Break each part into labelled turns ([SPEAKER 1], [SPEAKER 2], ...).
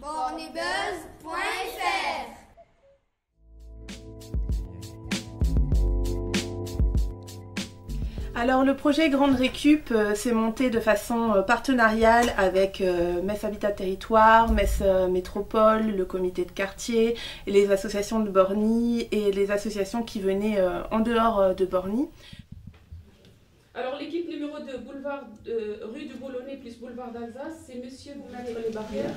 [SPEAKER 1] bornibuzz.fr.
[SPEAKER 2] Alors le projet Grande Récup s'est monté de façon partenariale avec Metz Habitat Territoire, Metz Métropole, le comité de quartier, et les associations de Borny et les associations qui venaient en dehors de Borny.
[SPEAKER 3] Alors l'équipe numéro 2, rue du Boulonnais plus boulevard d'Alsace, c'est monsieur pour mettre les barrières.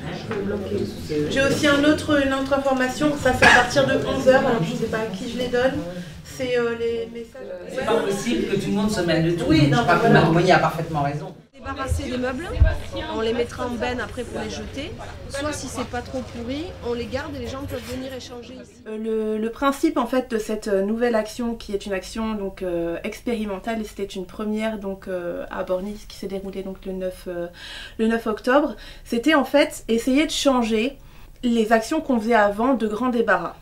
[SPEAKER 2] J'ai aussi une autre information, ça c'est à partir de 11h, alors je ne sais pas à qui je les donne. C'est les messages.
[SPEAKER 4] C'est pas possible que tout le monde se mêle de tout.
[SPEAKER 2] Oui, non,
[SPEAKER 4] je crois que
[SPEAKER 2] voilà.
[SPEAKER 4] Marie a parfaitement raison.
[SPEAKER 5] Débarrasser des meubles, on les mettra en benne après pour les jeter. Soit si c'est pas trop pourri, on les garde et les gens peuvent venir échanger ici.
[SPEAKER 2] Le principe en fait de cette nouvelle action, qui est une action donc expérimentale, et c'était une première donc à Borny qui s'est déroulée donc le 9 octobre, c'était en fait essayer de changer les actions qu'on faisait avant de grands débarras.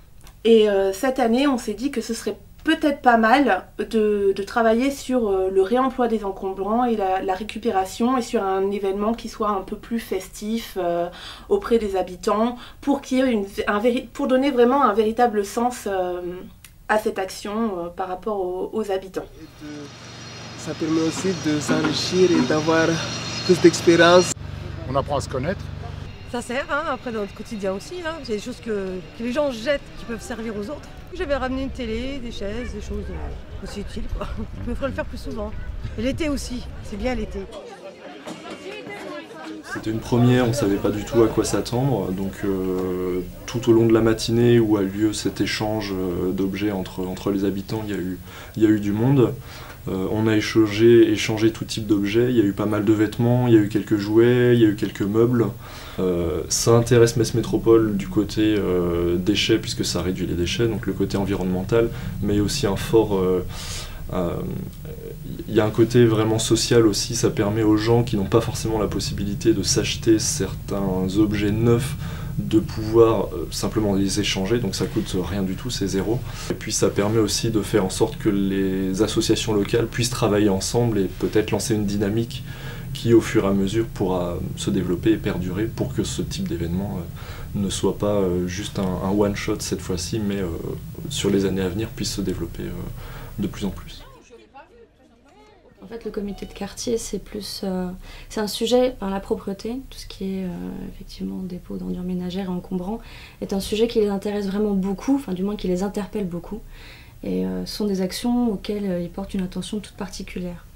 [SPEAKER 2] Et cette année, on s'est dit que ce serait peut-être pas mal de travailler sur le réemploi des encombrants et la récupération, et sur un événement qui soit un peu plus festif auprès des habitants, pour qu'il y ait pour donner vraiment un véritable sens à cette action par rapport aux habitants.
[SPEAKER 6] Ça permet aussi de s'enrichir et d'avoir plus d'expérience.
[SPEAKER 7] On apprend à se connaître.
[SPEAKER 5] Ça sert après dans notre quotidien aussi, c'est des choses que les gens jettent qui peuvent servir aux autres. J'avais ramené une télé, des chaises, des choses aussi utiles, quoi. Il me faudrait le faire plus souvent. Et l'été aussi, c'est bien l'été.
[SPEAKER 8] C'était une première, on ne savait pas du tout à quoi s'attendre, donc tout au long de la matinée où a eu lieu cet échange d'objets entre les habitants, il y a eu du monde. On a échangé tout type d'objets, il y a eu pas mal de vêtements, il y a eu quelques jouets, il y a eu quelques meubles. Ça intéresse Metz Métropole du côté déchets, puisque ça réduit les déchets, donc le côté environnemental, mais aussi un fort... il y a un côté vraiment social aussi, ça permet aux gens qui n'ont pas forcément la possibilité de s'acheter certains objets neufs de pouvoir simplement les échanger, donc ça coûte rien du tout, c'est zéro. Et puis ça permet aussi de faire en sorte que les associations locales puissent travailler ensemble et peut-être lancer une dynamique qui au fur et à mesure pourra se développer et perdurer, pour que ce type d'événement ne soit pas juste un one-shot cette fois-ci, mais sur les années à venir puisse se développer de plus en plus.
[SPEAKER 9] En fait, le comité de quartier, c'est un sujet, la propreté, tout ce qui est effectivement dépôt d'ordures ménagères et encombrants, est un sujet qui les intéresse vraiment beaucoup, enfin du moins qui les interpelle beaucoup, et ce sont des actions auxquelles ils portent une attention toute particulière.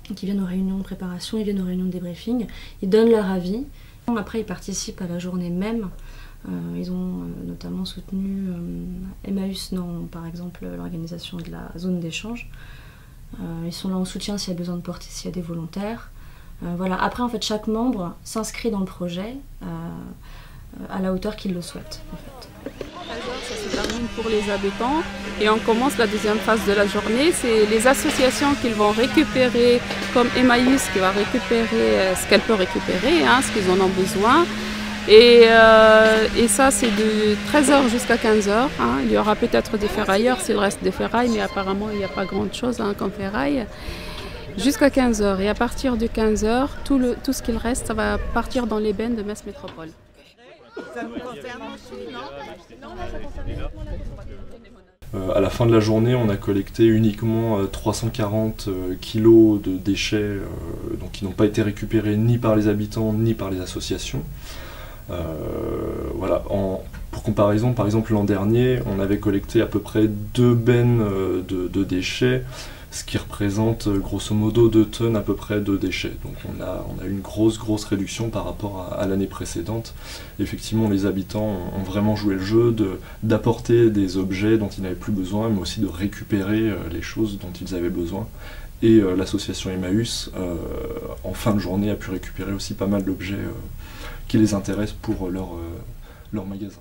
[SPEAKER 9] Donc ils viennent aux réunions de préparation, ils viennent aux réunions de débriefing, ils donnent leur avis, après ils participent à la journée même. Ils ont notamment soutenu Emmaüs dans, par exemple, l'organisation de la zone d'échange. Ils sont là en soutien s'il y a besoin de porter, s'il y a des volontaires. Voilà. Après, en fait, chaque membre s'inscrit dans le projet à la hauteur qu'il le souhaite. En fait.
[SPEAKER 3] Ça se termine pour les habitants et on commence la deuxième phase de la journée. C'est les associations qui vont récupérer, comme Emmaüs qui va récupérer ce qu'elle peut récupérer, ce qu'ils en ont besoin. Et ça, c'est de 13h jusqu'à 15h. Il y aura peut-être des ferrailleurs s'il reste des ferrailles, mais apparemment il n'y a pas grand-chose comme ferraille. Jusqu'à 15h. Et à partir de 15h, tout ce qu'il reste, ça va partir dans les bennes de Metz Métropole.
[SPEAKER 5] Ça nous concerne aussi, non? Non, ça concerne.
[SPEAKER 8] À la fin de la journée, on a collecté uniquement 340 kilos de déchets donc qui n'ont pas été récupérés ni par les habitants ni par les associations. Voilà. Pour comparaison, par exemple l'an dernier, on avait collecté à peu près 2 bennes de déchets, ce qui représente grosso modo 2 tonnes à peu près de déchets. Donc on a une grosse réduction par rapport à l'année précédente. Effectivement, les habitants ont vraiment joué le jeu d'apporter des objets dont ils n'avaient plus besoin, mais aussi de récupérer les choses dont ils avaient besoin. Et l'association Emmaüs, en fin de journée, a pu récupérer aussi pas mal d'objets qui les intéressent pour leur magasin.